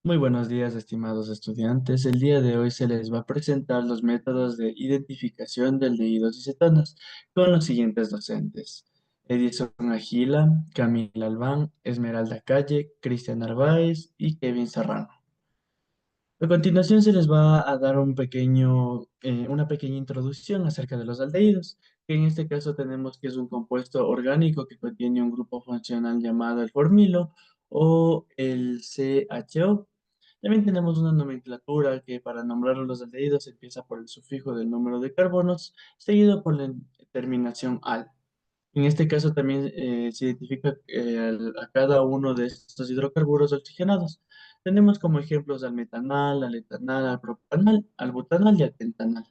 Muy buenos días, estimados estudiantes. El día de hoy se les va a presentar los métodos de identificación de aldehídos y cetonas con los siguientes docentes: Edison Agila, Camila Albán, Esmeralda Calle, Cristian Narváez y Kevin Serrano. A continuación se les va a dar una pequeña introducción acerca de los aldehídos, que en este caso tenemos que es un compuesto orgánico que contiene un grupo funcional llamado el formilo o el CHO. También tenemos una nomenclatura que para nombrar los aldehídos empieza por el sufijo del número de carbonos, seguido por la terminación al. En este caso también se identifica a cada uno de estos hidrocarburos oxigenados. Tenemos como ejemplos al metanal, al etanal, al propanal, al butanal y al pentanal.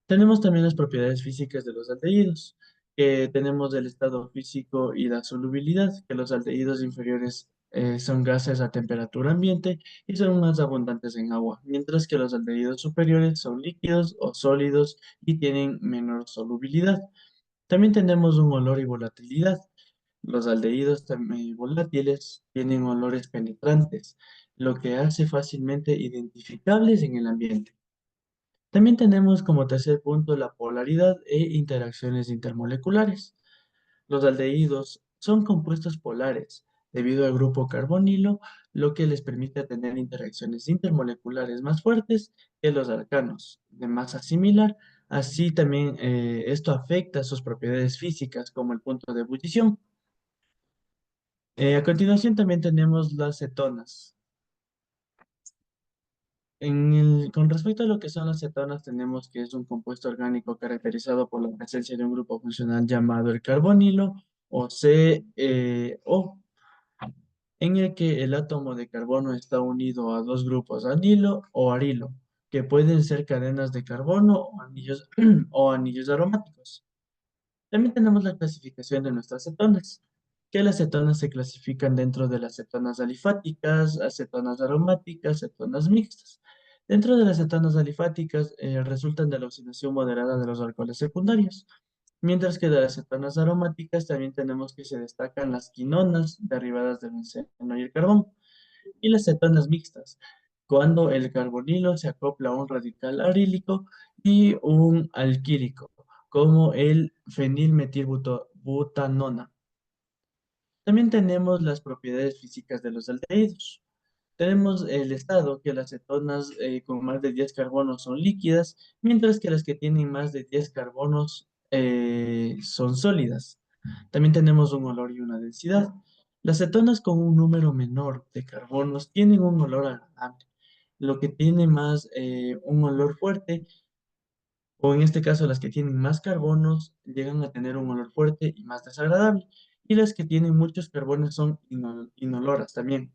Tenemos también las propiedades físicas de los aldehídos, que tenemos el estado físico y la solubilidad, que los aldehídos inferiores son gases a temperatura ambiente y son más abundantes en agua, mientras que los aldehídos superiores son líquidos o sólidos y tienen menor solubilidad. También tenemos un olor y volatilidad. Los aldehídos volátiles tienen olores penetrantes, lo que hace fácilmente identificables en el ambiente. También tenemos como tercer punto la polaridad e interacciones intermoleculares. Los aldehídos son compuestos polares debido al grupo carbonilo, lo que les permite tener interacciones intermoleculares más fuertes que los alcanos de masa similar. Así también esto afecta sus propiedades físicas como el punto de ebullición. A continuación también tenemos las cetonas. Con respecto a lo que son las cetonas, tenemos que es un compuesto orgánico caracterizado por la presencia de un grupo funcional llamado el carbonilo o CO, en el que el átomo de carbono está unido a dos grupos anilo o arilo, que pueden ser cadenas de carbono o anillos aromáticos. También tenemos la clasificación de nuestras cetonas, que las cetonas se clasifican dentro de las cetonas alifáticas, acetonas aromáticas, cetonas mixtas. Dentro de las cetonas alifáticas resultan de la oxidación moderada de los alcoholes secundarios, mientras que de las cetonas aromáticas también tenemos que se destacan las quinonas derivadas del benceno y el carbón, y las cetonas mixtas, cuando el carbonilo se acopla a un radical arílico y un alquílico, como el fenilmetilbutanona. También tenemos las propiedades físicas de los aldehídos. Tenemos el estado, que las cetonas con más de 10 carbonos son líquidas, mientras que las que tienen más de 10 carbonos son sólidas. También tenemos un olor y una densidad. Las cetonas con un número menor de carbonos tienen un olor agradable. Lo que tiene más un olor fuerte, o en este caso las que tienen más carbonos, llegan a tener un olor fuerte y más desagradable. Y las que tienen muchos carbonos son inoloras también.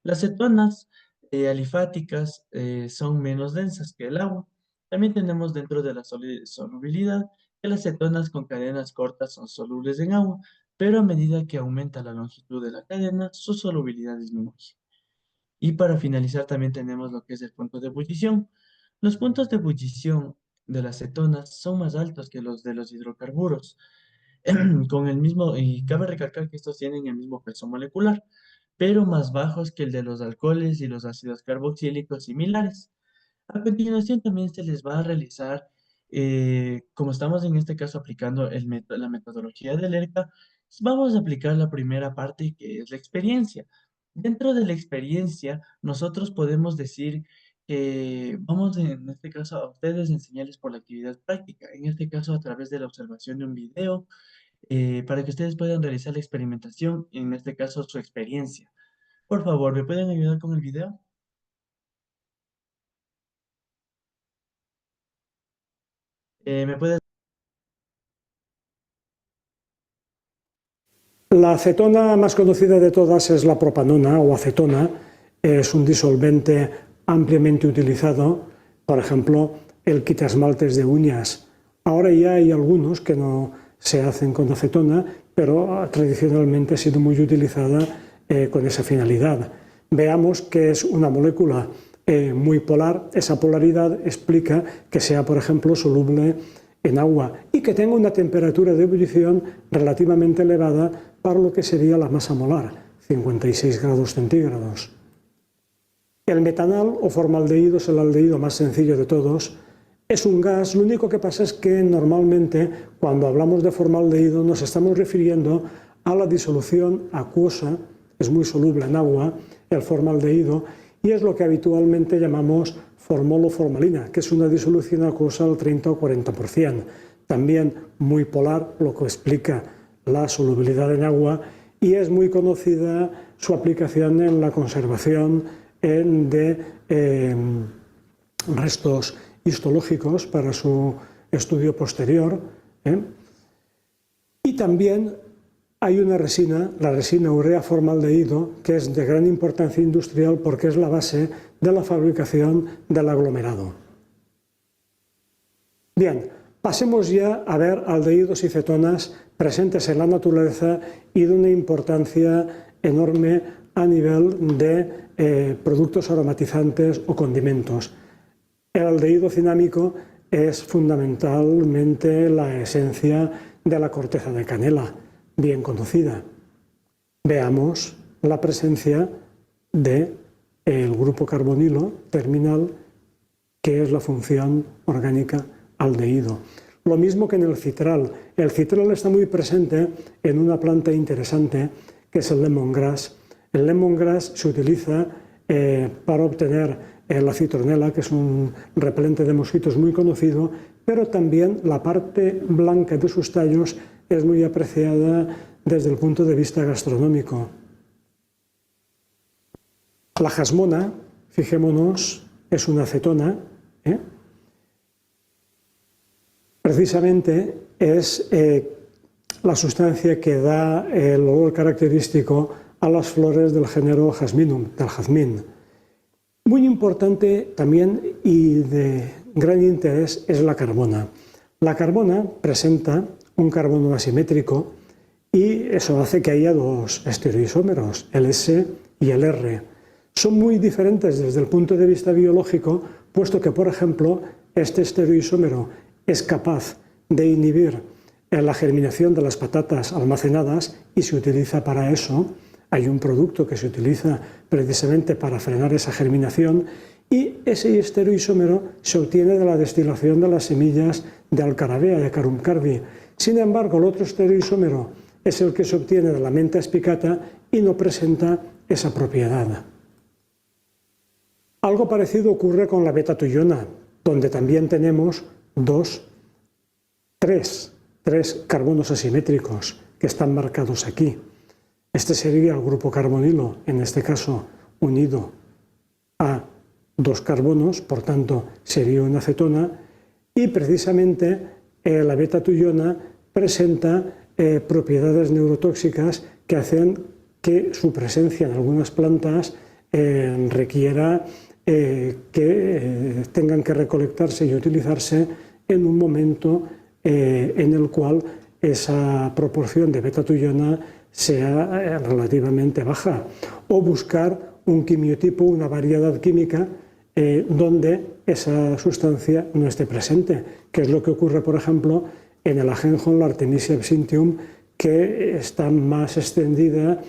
Las cetonas alifáticas son menos densas que el agua. También tenemos dentro de la solubilidad que las cetonas con cadenas cortas son solubles en agua, pero a medida que aumenta la longitud de la cadena, su solubilidad disminuye. Y para finalizar también tenemos lo que es el punto de ebullición. Los puntos de ebullición de las cetonas son más altos que los de los hidrocarburos, con el mismo, y cabe recalcar que estos tienen el mismo peso molecular, pero más bajos que el de los alcoholes y los ácidos carboxílicos similares. A continuación también se les va a realizar, como estamos en este caso aplicando la metodología del ERCA, vamos a aplicar la primera parte que es la experiencia. Dentro de la experiencia, nosotros podemos decir que vamos en este caso a ustedes enseñarles por la actividad práctica, en este caso a través de la observación de un video, para que ustedes puedan realizar la experimentación, en este caso su experiencia. Por favor, ¿me pueden ayudar con el video? ¿Me puedes? La acetona más conocida de todas es la propanona o acetona. Es un disolvente ampliamente utilizado, por ejemplo, el quitasmaltes de uñas. Ahora ya hay algunos que no se hacen con acetona, pero tradicionalmente ha sido muy utilizada con esa finalidad. Veamos que es una molécula muy polar. Esa polaridad explica que sea, por ejemplo, soluble en agua y que tenga una temperatura de ebullición relativamente elevada para lo que sería la masa molar, 56 grados centígrados. El metanal o formaldehído es el aldehído más sencillo de todos. Es un gas, lo único que pasa es que normalmente cuando hablamos de formaldehído nos estamos refiriendo a la disolución acuosa, es muy soluble en agua, el formaldehído, y es lo que habitualmente llamamos formol-o-formalina, que es una disolución acuosa al 30 o 40%. También muy polar, lo que explica la solubilidad en agua, y es muy conocida su aplicación en la conservación de restos histológicos para su estudio posterior. Y también hay una resina, la resina urea formaldehído, que es de gran importancia industrial porque es la base de la fabricación del aglomerado. Bien, pasemos ya a ver aldehídos y cetonas presentes en la naturaleza y de una importancia enorme a nivel de productos aromatizantes o condimentos. El aldehído cinámico es fundamentalmente la esencia de la corteza de canela, bien conocida. Veamos la presencia del grupo carbonilo terminal, que es la función orgánica aldehído. Lo mismo que en el citral. El citral está muy presente en una planta interesante que es el lemongrass. El lemongrass se utiliza para obtener la citronela, que es un repelente de mosquitos muy conocido, pero también la parte blanca de sus tallos es muy apreciada desde el punto de vista gastronómico. La jasmona, fijémonos, es una acetona, precisamente es la sustancia que da el olor característico a las flores del género Jasminum, del jazmín. Muy importante también y de gran interés es la carbona. La carbona presenta un carbono asimétrico y eso hace que haya dos estereoisómeros, el S y el R. Son muy diferentes desde el punto de vista biológico, puesto que, por ejemplo, este estereoisómero es capaz de inhibir la germinación de las patatas almacenadas y se utiliza para eso. Hay un producto que se utiliza precisamente para frenar esa germinación y ese estereoisómero se obtiene de la destilación de las semillas de alcarabea, de carum cardi. Sin embargo, el otro estereoisómero es el que se obtiene de la menta espicata y no presenta esa propiedad. Algo parecido ocurre con la beta-tuyona, donde también tenemos tres carbonos asimétricos que están marcados aquí. Este sería el grupo carbonilo, en este caso unido a dos carbonos, por tanto sería una acetona, y precisamente la beta-tuyona presenta propiedades neurotóxicas que hacen que su presencia en algunas plantas requiera que tengan que recolectarse y utilizarse en un momento en el cual esa proporción de beta-tuyona sea relativamente baja, o buscar un quimiotipo, una variedad química donde esa sustancia no esté presente, que es lo que ocurre, por ejemplo, en el ajenjo, la Artemisia absinthium, que está más extendida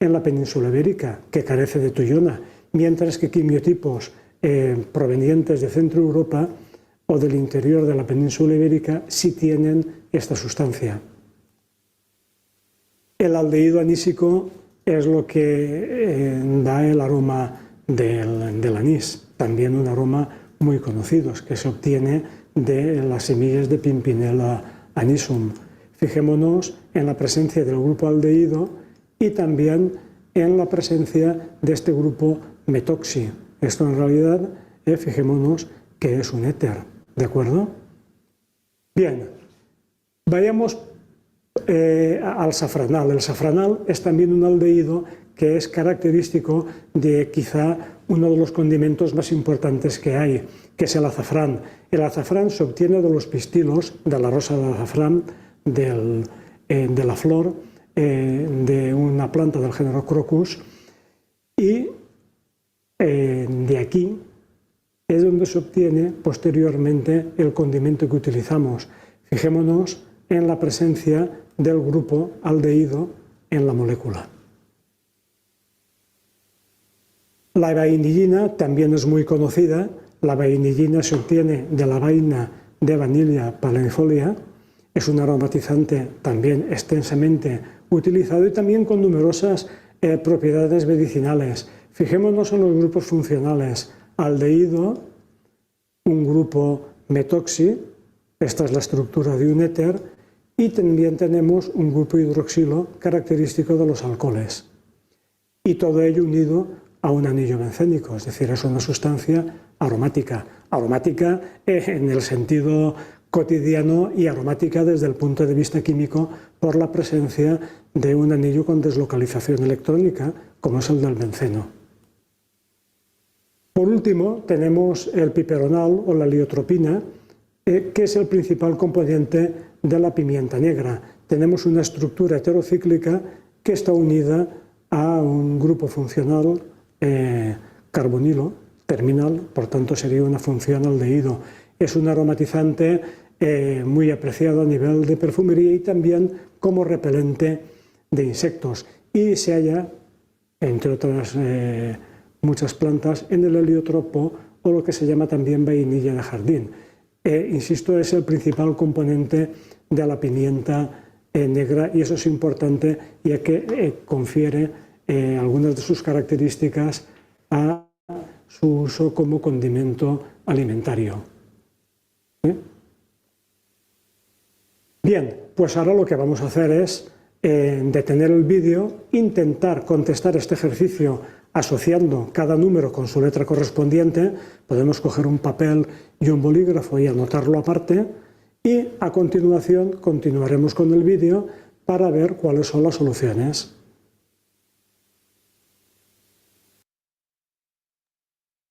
en la península ibérica, que carece de tuyona, mientras que quimiotipos provenientes de Centro Europa o del interior de la península ibérica sí tienen esta sustancia. El aldehído anísico es lo que da el aroma del anís, también un aroma muy conocido, que se obtiene de las semillas de Pimpinella anisum. Fijémonos en la presencia del grupo aldehído y también en la presencia de este grupo metoxi. Esto en realidad, fijémonos que es un éter, ¿de acuerdo? Bien, vayamos al safranal. El safranal es también un aldehído que es característico de quizá uno de los condimentos más importantes que hay, que es el azafrán. El azafrán se obtiene de los pistilos, de la rosa de azafrán, de la flor de una planta del género Crocus, y de aquí es donde se obtiene posteriormente el condimento que utilizamos. Fijémonos en la presencia del grupo aldehído en la molécula. La vainillina también es muy conocida. La vainillina se obtiene de la vaina de Vanilla palenifolia. Es un aromatizante también extensamente utilizado y también con numerosas propiedades medicinales. Fijémonos en los grupos funcionales. Aldehído, un grupo metoxi, esta es la estructura de un éter, y también tenemos un grupo hidroxilo característico de los alcoholes. Y todo ello unido a un anillo bencénico, es decir, es una sustancia aromática. Aromática en el sentido cotidiano y aromática desde el punto de vista químico por la presencia de un anillo con deslocalización electrónica, como es el del benceno. Por último, tenemos el piperonal o la liotropina, que es el principal componente de la pimienta negra. Tenemos una estructura heterocíclica que está unida a un grupo funcional carbonilo terminal, por tanto sería una función aldehído. Es un aromatizante muy apreciado a nivel de perfumería y también como repelente de insectos, y se halla, entre otras muchas plantas, en el heliotropo o lo que se llama también vainilla de jardín. Insisto, es el principal componente de la pimienta negra, y eso es importante ya que confiere algunas de sus características a su uso como condimento alimentario. Bien, pues ahora lo que vamos a hacer es detener el vídeo, intentar contestar este ejercicio asociando cada número con su letra correspondiente. Podemos coger un papel y un bolígrafo y anotarlo aparte, y a continuación continuaremos con el vídeo para ver cuáles son las soluciones.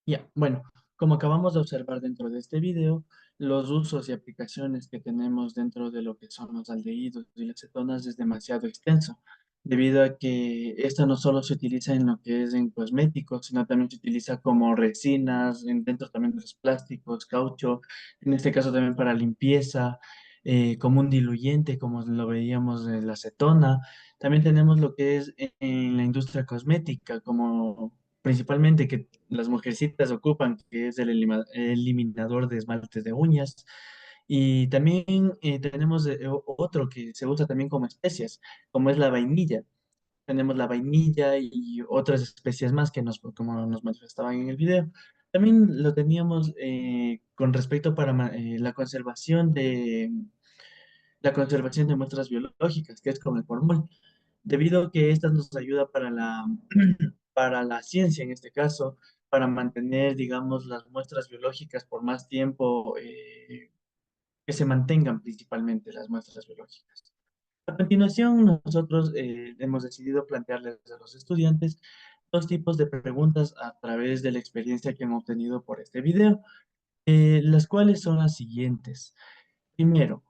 Ya, bueno, como acabamos de observar dentro de este video, los usos y aplicaciones que tenemos dentro de lo que son los aldehídos y las cetonas es demasiado extenso, debido a que esto no solo se utiliza en lo que es en cosméticos, sino también se utiliza como resinas, dentro también de los plásticos, caucho, en este caso también para limpieza, como un diluyente, como lo veíamos en la acetona. También tenemos lo que es en la industria cosmética, como principalmente que las mujercitas ocupan, que es el eliminador de esmaltes de uñas. Y también tenemos otro que se usa también como especias, como es la vainilla. Tenemos la vainilla y otras especias más que como nos manifestaban en el video. También lo teníamos con respecto para la conservación de muestras biológicas, que es con el formol, debido a que esta nos ayuda para para la ciencia en este caso, para mantener, digamos, las muestras biológicas por más tiempo, que se mantengan principalmente las muestras biológicas. A continuación, nosotros hemos decidido plantearles a los estudiantes dos tipos de preguntas a través de la experiencia que han obtenido por este video, las cuales son las siguientes. Primero,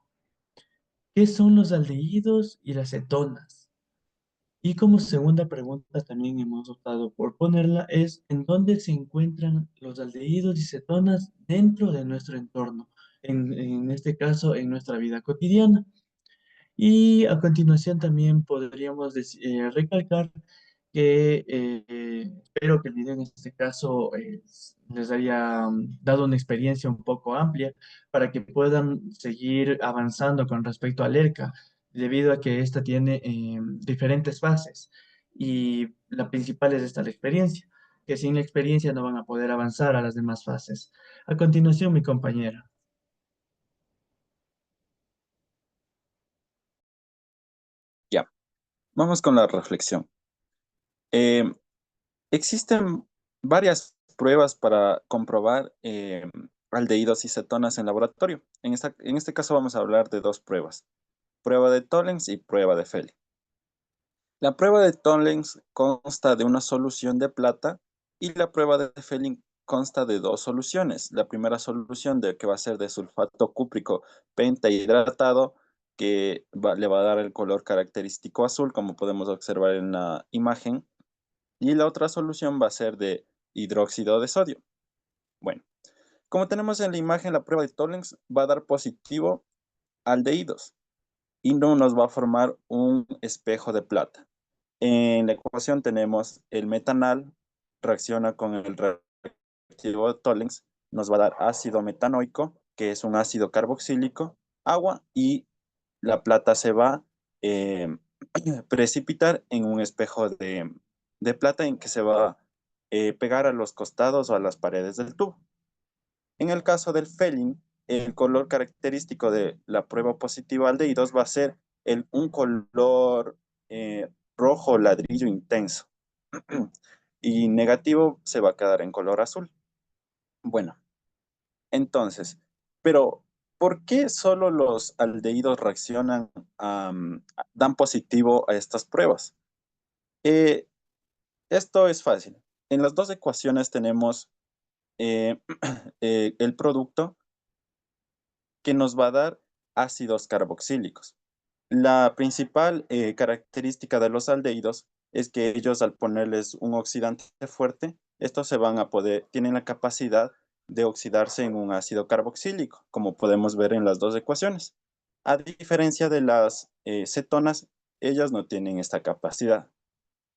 ¿qué son los aldehídos y las cetonas? Y como segunda pregunta también hemos optado por ponerla es ¿en dónde se encuentran los aldehídos y cetonas dentro de nuestro entorno? En este caso, en nuestra vida cotidiana. Y a continuación también podríamos recalcar que espero que el video en este caso les haya dado una experiencia un poco amplia para que puedan seguir avanzando con respecto al ERCA, debido a que esta tiene diferentes fases y la principal es esta, la experiencia, que sin la experiencia no van a poder avanzar a las demás fases. A continuación, mi compañera. Ya, vamos con la reflexión. Eh, Existen varias pruebas para comprobar aldehídos y cetonas en laboratorio. En este caso vamos a hablar de dos pruebas, prueba de Tollens y prueba de Feli. La prueba de Tollens consta de una solución de plata y la prueba de Feli consta de dos soluciones. La primera solución que va a ser de sulfato cúprico pentahidratado, que le va a dar el color característico azul, como podemos observar en la imagen, y la otra solución va a ser de hidróxido de sodio. Bueno, como tenemos en la imagen, la prueba de Tollens va a dar positivo aldehídos y no nos va a formar un espejo de plata. En la ecuación tenemos el metanal reacciona con el reactivo de Tollens, nos va a dar ácido metanoico, que es un ácido carboxílico, agua, y la plata se va a precipitar en un espejo de plata en que se va a pegar a los costados o a las paredes del tubo. En el caso del Felling, el color característico de la prueba positiva aldehídos va a ser un color rojo ladrillo intenso y negativo se va a quedar en color azul. Bueno, entonces, pero ¿por qué solo los aldehídos reaccionan, dan positivo a estas pruebas? Eh, Esto es fácil. En las dos ecuaciones tenemos eh, el producto que nos va a dar ácidos carboxílicos. La principal característica de los aldehídos es que ellos, al ponerles un oxidante fuerte, estos tienen la capacidad de oxidarse en un ácido carboxílico, como podemos ver en las dos ecuaciones. A diferencia de las cetonas, ellas no tienen esta capacidad.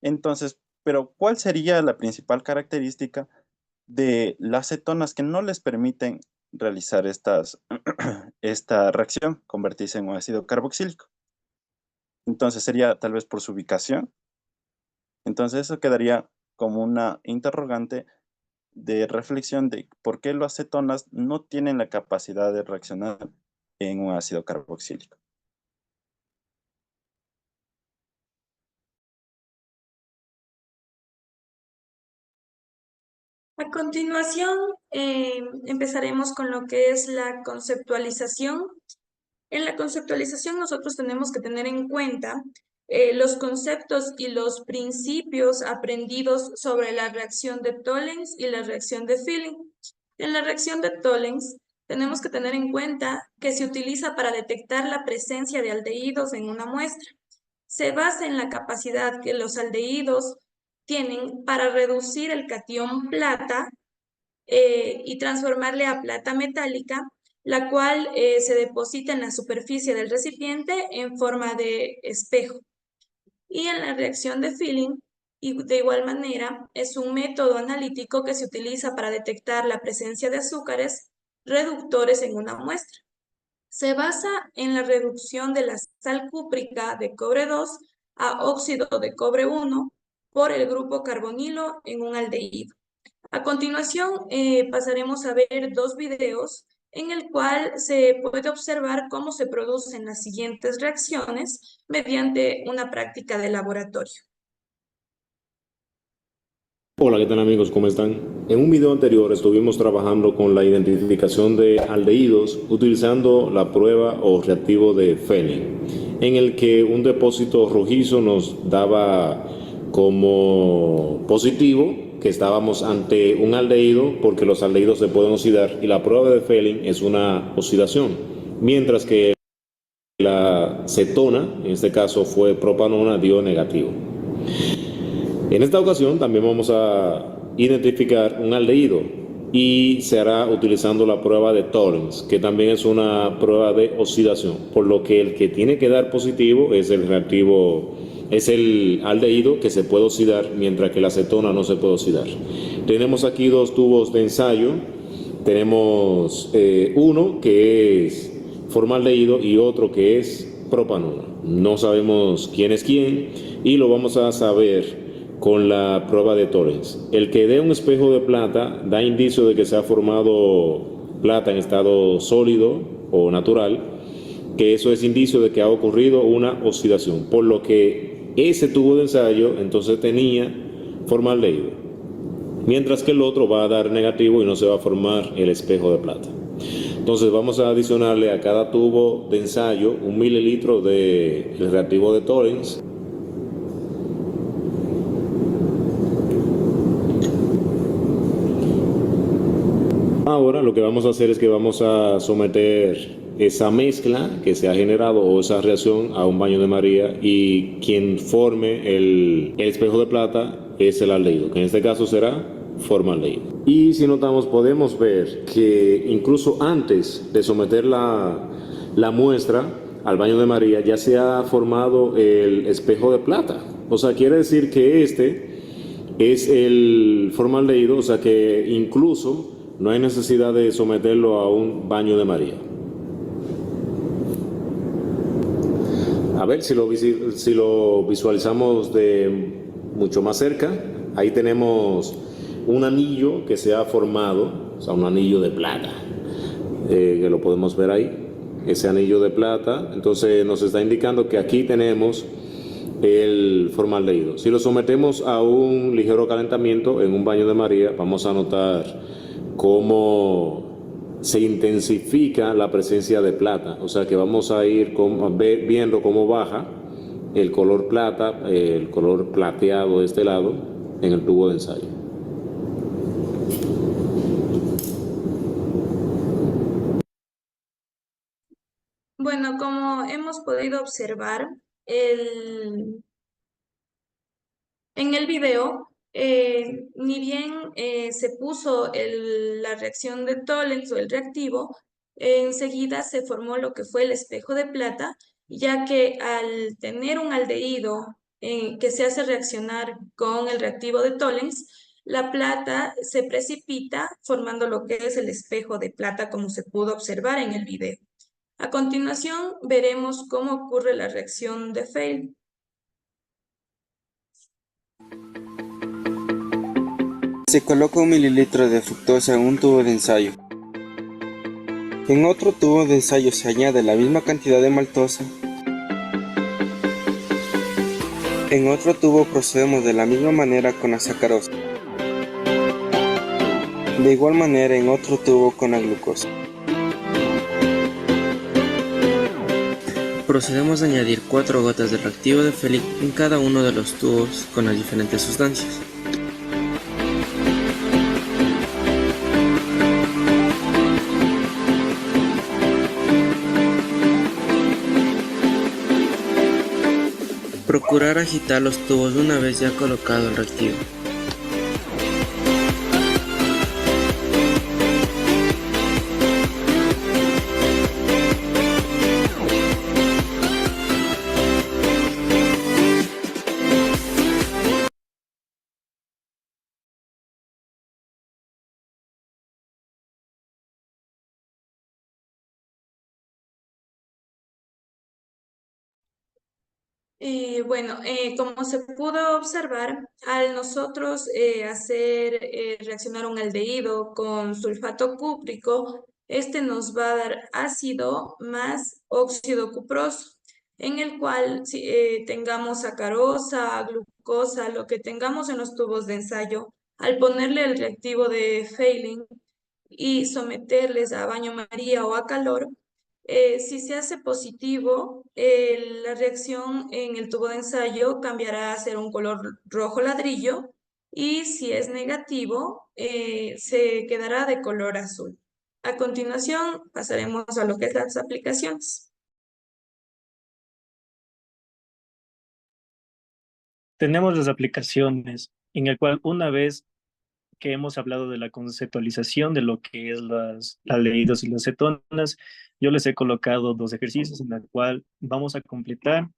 Entonces, pero ¿cuál sería la principal característica de las cetonas que no les permiten realizar esta reacción, convertirse en un ácido carboxílico? Entonces sería tal vez por su ubicación. Entonces eso quedaría como una interrogante de reflexión de por qué las cetonas no tienen la capacidad de reaccionar en un ácido carboxílico. A continuación, empezaremos con lo que es la conceptualización. En la conceptualización nosotros tenemos que tener en cuenta los conceptos y los principios aprendidos sobre la reacción de Tollens y la reacción de Filling. En la reacción de Tollens tenemos que tener en cuenta que se utiliza para detectar la presencia de aldehídos en una muestra. Se basa en la capacidad que los aldehídos tienen para reducir el catión plata y transformarle a plata metálica, la cual se deposita en la superficie del recipiente en forma de espejo. Y en la reacción de Filling, y de igual manera, es un método analítico que se utiliza para detectar la presencia de azúcares reductores en una muestra. Se basa en la reducción de la sal cúprica de cobre 2 a óxido de cobre 1 por el grupo carbonilo en un aldehído. A continuación, pasaremos a ver dos videos en el cual se puede observar cómo se producen las siguientes reacciones mediante una práctica de laboratorio. Hola, ¿qué tal amigos? ¿Cómo están? En un video anterior estuvimos trabajando con la identificación de aldehídos utilizando la prueba o reactivo de Felling, en el que un depósito rojizo nos daba como positivo que estábamos ante un aldehído porque los aldehídos se pueden oxidar y la prueba de Felling es una oxidación, mientras que la cetona, en este caso fue propanona, dio negativo. En esta ocasión también vamos a identificar un aldehído y se hará utilizando la prueba de Tollens, que también es una prueba de oxidación, por lo que el que tiene que dar positivo es el reactivo, es el aldehído que se puede oxidar, mientras que la cetona no se puede oxidar. Tenemos aquí dos tubos de ensayo, tenemos uno que es formaldehído y otro que es propanona. No sabemos quién es quién y lo vamos a saber con la prueba de Tollens. El que dé un espejo de plata da indicio de que se ha formado plata en estado sólido o natural, que eso es indicio de que ha ocurrido una oxidación, por lo que ese tubo de ensayo entonces tenía formaldehído, mientras que el otro va a dar negativo y no se va a formar el espejo de plata. Entonces vamos a adicionarle a cada tubo de ensayo 1 mililitro del reactivo de Tollens. Ahora lo que vamos a hacer es que vamos a someter esa mezcla que se ha generado o esa reacción a un baño de María, y quien forme el espejo de plata es el aldehído, que en este caso será formaldehído. Y si notamos, podemos ver que incluso antes de someter la muestra al baño de María ya se ha formado el espejo de plata. O sea, quiere decir que es el formaldehído, o sea que incluso no hay necesidad de someterlo a un baño de María. A ver si lo visualizamos de mucho más cerca. Ahí tenemos un anillo que se ha formado, o sea, un anillo de plata, que lo podemos ver ahí. Ese anillo de plata, entonces nos está indicando que aquí tenemos el formaldehído. Si lo sometemos a un ligero calentamiento en un baño de María, vamos a notar cómo se intensifica la presencia de plata, o sea que vamos a ir viendo cómo baja el color plata, el color plateado de este lado en el tubo de ensayo. Bueno, como hemos podido observar, en el video, ni bien se puso la reacción de Tollens o el reactivo, enseguida se formó lo que fue el espejo de plata, ya que al tener un aldehído que se hace reaccionar con el reactivo de Tollens, la plata se precipita formando lo que es el espejo de plata, como se pudo observar en el video. A continuación, veremos cómo ocurre la reacción de Feil. Se coloca 1 mililitro de fructosa en un tubo de ensayo. En otro tubo de ensayo se añade la misma cantidad de maltosa. En otro tubo procedemos de la misma manera con la sacarosa. De igual manera en otro tubo con la glucosa. Procedemos a añadir 4 gotas de reactivo de Fehling en cada uno de los tubos con las diferentes sustancias. Procurar agitar los tubos una vez ya colocado el reactivo. Bueno, como se pudo observar, al nosotros hacer reaccionar un aldehído con sulfato cúprico, este nos va a dar ácido más óxido cuproso, en el cual si tengamos sacarosa, glucosa, lo que tengamos en los tubos de ensayo, al ponerle el reactivo de Fehling y someterles a baño María o a calor, si se hace positivo, la reacción en el tubo de ensayo cambiará a ser un color rojo ladrillo y si es negativo, se quedará de color azul. A continuación, pasaremos a lo que es las aplicaciones. Tenemos las aplicaciones en el cual una vez que hemos hablado de la conceptualización de lo que es las aldehídos y las cetonas, yo les he colocado 2 ejercicios en el cual vamos a completar,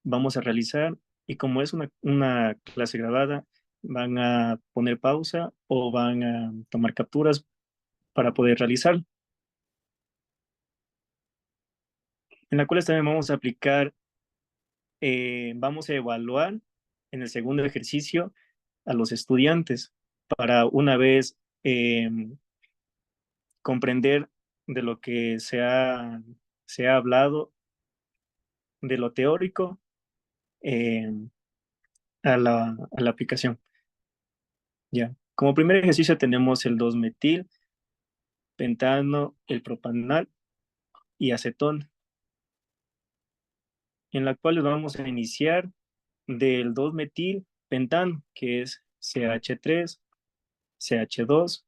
vamos a realizar, y como es una clase grabada, van a poner pausa o van a tomar capturas para poder realizar, en la cual también vamos a aplicar, vamos a evaluar en el segundo ejercicio a los estudiantes para una vez comprender de lo que se ha hablado, de lo teórico eh, a la aplicación. Ya. Como primer ejercicio tenemos el 2-metil, pentano, el propanal y acetona, en la cual vamos a iniciar del 2-metil pentano, que es CH3, CH2,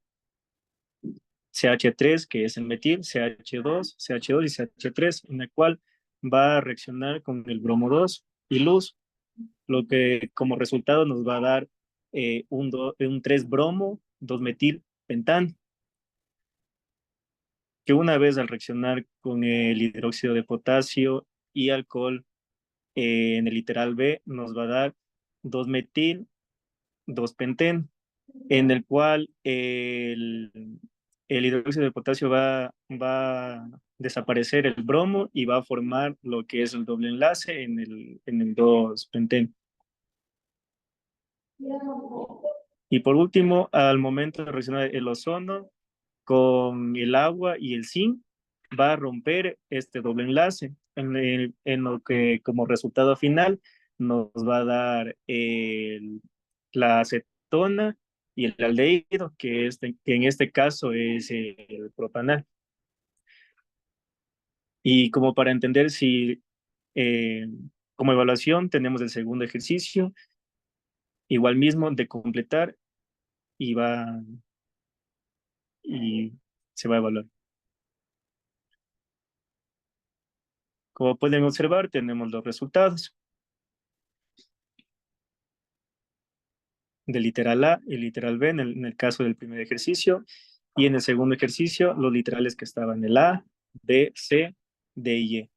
CH3, que es el metil, CH2, CH2 y CH3, en el cual va a reaccionar con el bromo 2 y luz, lo que como resultado nos va a dar un 3-bromo, 2-metil pentano, que una vez al reaccionar con el hidróxido de potasio y alcohol en el literal B, nos va a dar 2-metil 2-penteno, en el cual el hidróxido de potasio va a desaparecer el bromo y va a formar lo que es el doble enlace en el 2-penteno. Y por último, al momento de reaccionar el ozono con el agua y el zinc, va a romper este doble enlace, en lo que como resultado final nos va a dar la acetona y el aldehído, que en este caso es el propanal. Y como para entender si eh, como evaluación tenemos el segundo ejercicio, igual mismo de completar y y se va a evaluar. Como pueden observar, tenemos los resultados del literal A y literal B en el caso del primer ejercicio, y en el segundo ejercicio los literales que estaban en el A, B, C, D y E.